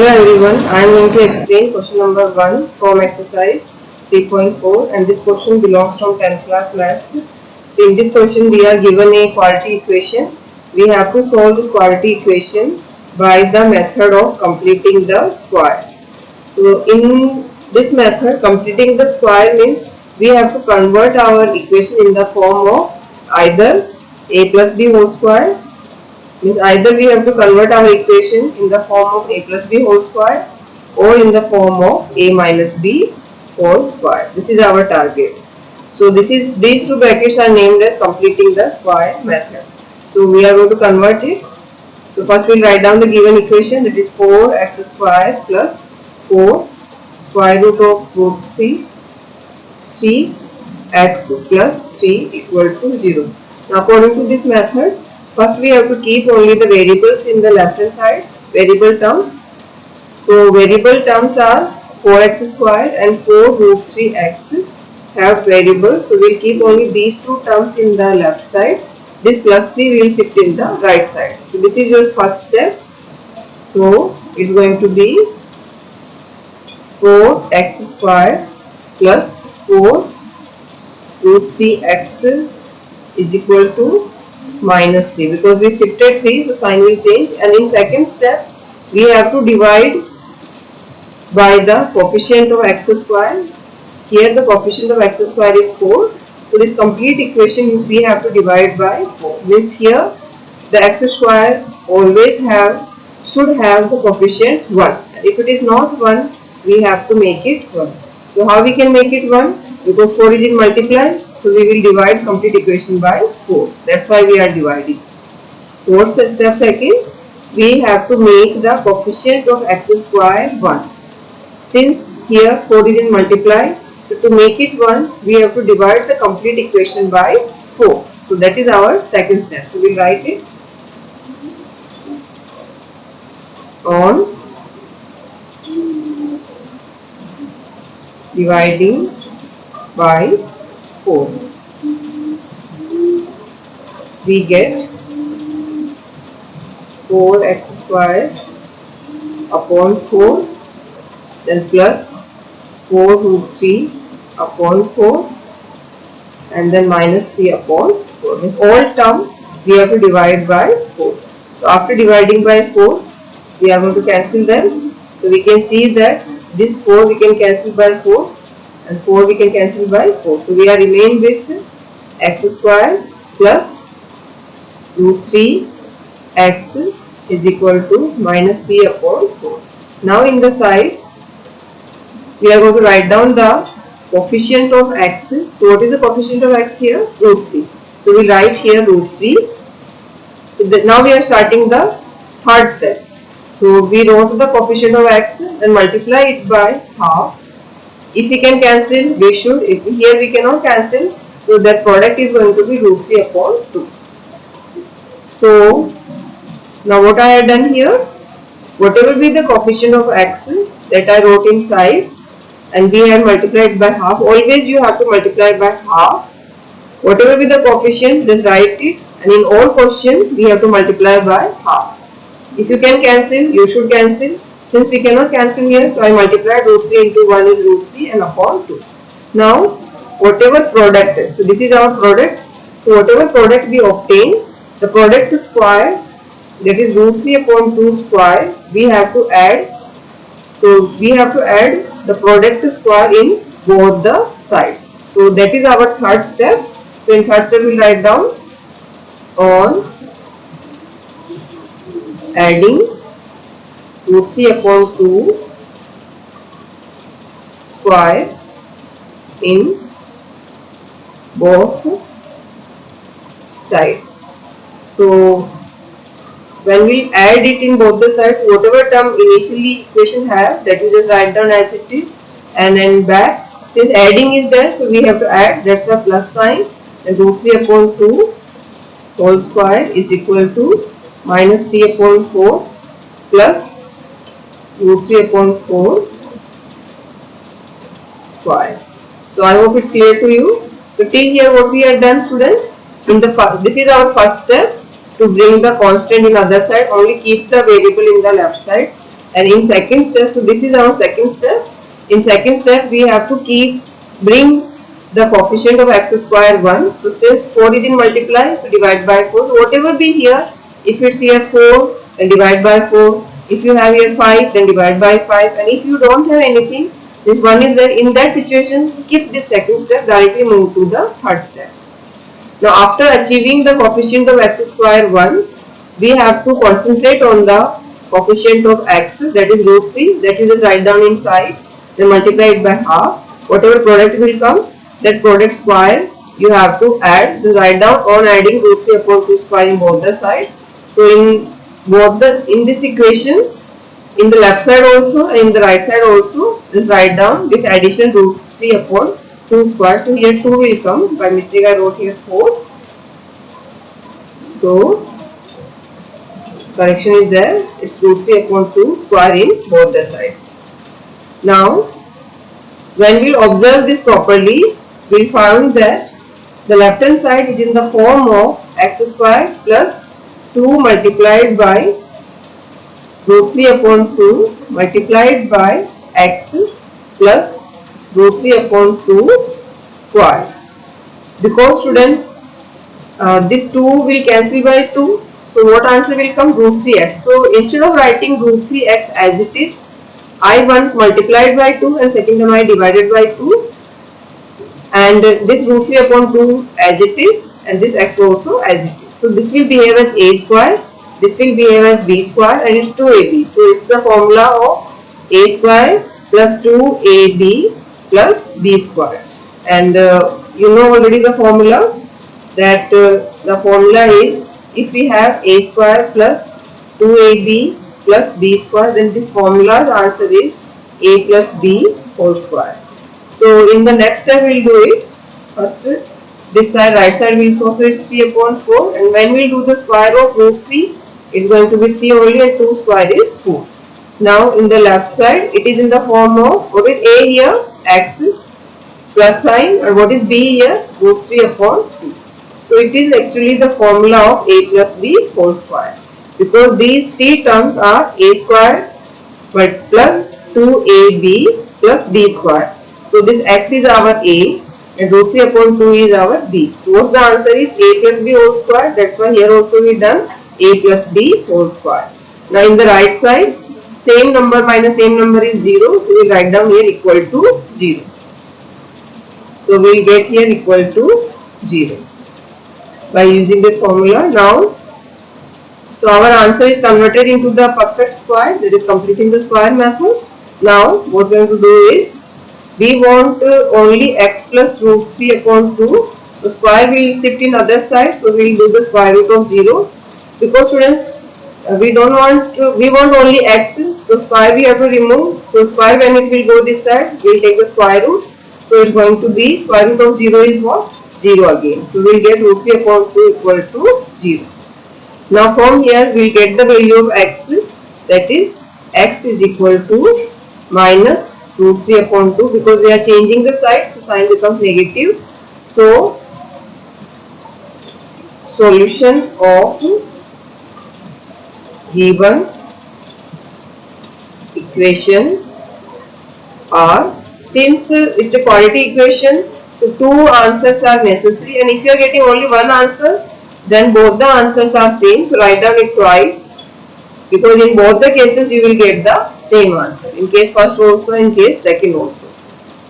Hello everyone, I am going to explain question number 1 from exercise 3.4 and this question belongs from 10th class maths. So in this question we are given a quadratic equation. We have to solve this quadratic equation by the method of completing the square. So in this method, completing the square means we have to convert our equation in the form of either a plus b whole square, means either we have to convert our equation in the form of a plus b whole square or in the form of a minus b whole square. This is our target. So these two brackets are named as completing the square method. So we are going to convert it. So first we will write down the given equation, that is 4x square plus 4 square root of root 3x plus 3 equal to 0. Now according to this method, first we have to keep only the variables in the left hand side, variable terms. So variable terms are 4x squared and 4 root 3x have variables. So we will keep only these two terms in the left side. This plus 3 we will shift in the right side. So this is your first step. So it is going to be 4x squared plus 4 root 3x is equal to minus 3, because we shifted 3, so sign will change. And in second step we have to divide by the coefficient of x square. Here the coefficient of x square is 4, so this complete equation we have to divide by 4. Means here the x square always should have the coefficient 1, and if it is not 1 we have to make it 1. So how we can make it 1? Because 4 is in multiply, so we will divide complete equation by 4. That's why we are dividing. So what's the step second? We have to make the coefficient of x square 1. Since here 4 is in multiply, so to make it 1, we have to divide the complete equation by 4. So that is our second step. So we will write it on dividing by 4. We get 4x squared upon 4, then plus 4 root 3 upon 4, and then minus 3 upon 4. Means all term we have to divide by 4. So after dividing by 4, we are going to cancel them. So we can see that this 4 we can cancel by 4 and 4 we can cancel by 4. So we are remain with x square plus root 3x is equal to minus 3 upon 4. Now in the side we are going to write down the coefficient of x. So what is the coefficient of x here? Root 3. So we write here root 3. So now we are starting the third step. So we wrote the coefficient of x and multiply it by half. If we can cancel, we should. If here we cannot cancel, so that product is going to be root 3 upon 2. So now what I have done here, whatever be the coefficient of x that I wrote inside and we have multiplied by half. Always you have to multiply by half. Whatever be the coefficient, just write it, and in all question we have to multiply by half. If you can cancel, you should cancel. Since we cannot cancel here, so I multiplied root 3 into 1 is root 3 and upon 2. Now whatever product, so this is our product. So whatever product we obtain, the product square, that is root 3 upon 2 square, we have to add. So we have to add the product square in both the sides. So that is our third step. So in third step we will write down on adding root 3 upon 2 square in both sides. So when we add it in both the sides, whatever term initially equation have, that we just write down as it is, and then back, since adding is there, so we have to add, that's why plus sign, and root 3 upon 2 whole square is equal to minus 3 upon 4 plus root 3 upon 4 square. So I hope it's clear to you. So till here what we have done, student, this is our first step. To bring the constant in other side, only keep the variable in the left side. And in second step, so this is our second step. In second step, we have to bring the coefficient of x square 1. So since 4 is in multiply, so divide by 4. So whatever be here, if it's here 4, then divide by 4. If you have here 5, then divide by 5. And if you don't have anything, this one is there. In that situation, skip this second step, directly move to the third step. Now after achieving the coefficient of x square 1, we have to concentrate on the coefficient of x, that is root 3, that you just write down inside, then multiply it by half. Whatever product will come, that product square you have to add. So write down on adding root 3 upon 2 square in both the sides. So in this equation, in the left side also and in the right side also, just write down with addition root 3 upon 2 square. So here 2 will come. By mistake I wrote here 4. So correction is there. It's root 3 upon 2 square in both the sides. Now when we observe this properly, we found that the left hand side is in the form of x square plus 2 multiplied by root 3 upon 2 multiplied by x plus root 3 upon 2 square. Because student, this 2 will cancel by 2. So what answer will come? Root 3x. So instead of writing root 3x as it is, I once multiplied by 2 and second time I divided by 2. And this root 3 upon 2 as it is, and this x also as it is. So this will behave as a square, this will behave as b square, and it's 2ab. So it's the formula of a square plus 2ab plus b square. And you know already the formula, that the formula is, if we have a square plus 2ab plus b square, then this formula, the answer is a plus b whole square. So in the next step we will do it. First this side, right side will show, so it's 3 upon 4, and when we do the square of root 3, it's going to be 3 only, and 2 square is 4. Now in the left side, it is in the form of, what is a here? X plus sign, and what is b here? Root 3 upon 2. So it is actually the formula of a plus b whole square, because these three terms are a square but plus 2ab plus b square. So this x is our a and root 3 upon 2 is our b. So what the answer is? A plus b whole square. That's why here also we done a plus b whole square. Now in the right side, same number minus same number is 0. So we write down here equal to 0. So we will get here equal to 0 by using this formula. Now, so our answer is converted into the perfect square, that is completing the square method. Now what we are going to do is, we want only x plus root 3 upon 2. So square will shift in other side. So we will do the square root of 0. Because students, we want only x. So square we have to remove. So square, when it will go this side, we will take the square root. So it's going to be square root of 0 is what? 0 again. So we will get root 3 upon 2 equal to 0. Now from here we will get the value of x, that is x is equal to minus root 3 upon 2, because we are changing the side, so sign becomes negative. So solution of given equation are, since it's a quadratic equation, so two answers are necessary, and if you are getting only one answer, then both the answers are same. So write down it twice, because in both the cases you will get the same answer, in case first also, in case second also.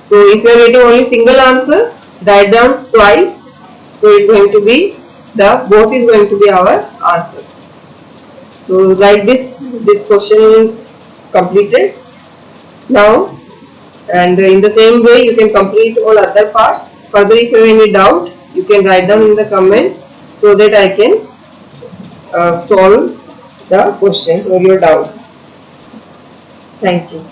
So if you are getting only single answer, write down twice. So it's going to be both is going to be our answer. So like this question completed now, and in the same way you can complete all other parts. Further, if you have any doubt, you can write down in the comment, so that I can solve the questions or your doubts. Thank you.